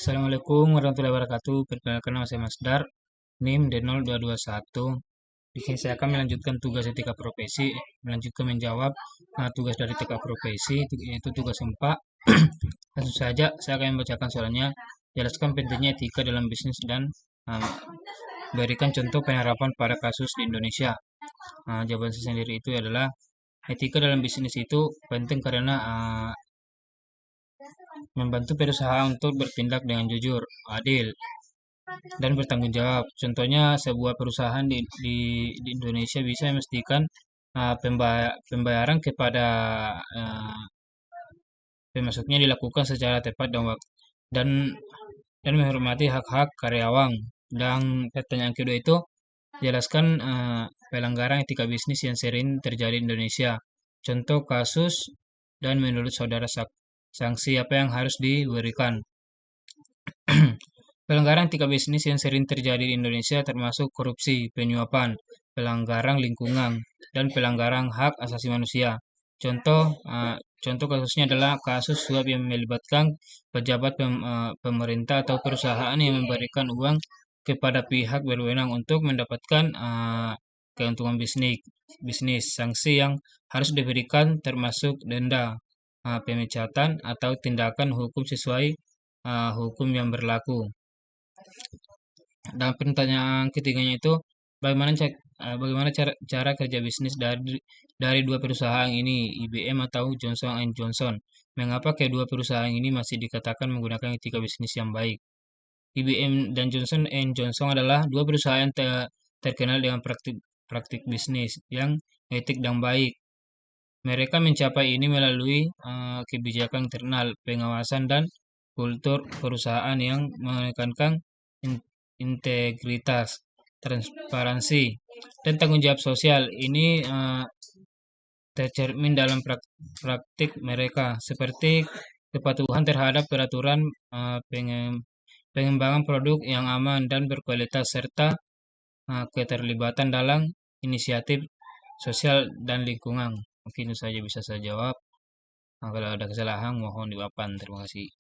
Assalamualaikum warahmatullahi wabarakatuh. Perkenalkan nama saya Mas Dar, NIM D0221. Di sini saya akan melanjutkan tugas etika profesi, melanjutkan menjawab tugas dari etika profesi, yaitu tugas 4. Langsung saja, saya akan membacakan soalnya. Jelaskan pentingnya etika dalam bisnis dan uh, berikan contoh penerapan pada kasus di Indonesia. Jawaban saya sendiri itu adalah etika dalam bisnis itu penting karena membantu perusahaan untuk bertindak dengan jujur, adil, dan bertanggung jawab. Contohnya, sebuah perusahaan di Indonesia bisa memastikan pembayaran kepada uh, pemasoknya dilakukan secara tepat dan dan menghormati hak-hak karyawan. Dan pertanyaan kedua itu, jelaskan pelanggaran etika bisnis yang sering terjadi di Indonesia. Contoh kasus dan menurut saudara sanksi apa yang harus diberikan. Pelanggaran etika bisnis yang sering terjadi di Indonesia termasuk korupsi, penyuapan, pelanggaran lingkungan, dan pelanggaran hak asasi manusia. Contoh, contoh kasusnya adalah kasus suap yang melibatkan pejabat pemerintah atau perusahaan yang memberikan uang kepada pihak berwenang untuk mendapatkan keuntungan bisnis. Sanksi yang harus diberikan termasuk denda, pemecatan, atau tindakan hukum sesuai hukum yang berlaku. Dan pertanyaan ketiganya itu bagaimana cara kerja bisnis dari dua perusahaan ini, IBM atau Johnson Johnson? Mengapa kedua perusahaan ini masih dikatakan menggunakan etika bisnis yang baik? IBM dan Johnson Johnson adalah dua perusahaan yang terkenal dengan praktik bisnis yang etik dan baik. Mereka mencapai ini melalui kebijakan internal, pengawasan, dan kultur perusahaan yang menekankan integritas, transparansi, dan tanggung jawab sosial. Ini tercermin dalam praktik mereka, seperti kepatuhan terhadap peraturan, pengembangan produk yang aman dan berkualitas, serta keterlibatan dalam inisiatif sosial dan lingkungan. Mungkin itu saja bisa saya jawab. Kalau ada kesalahan, mohon dimaafkan. Terima kasih.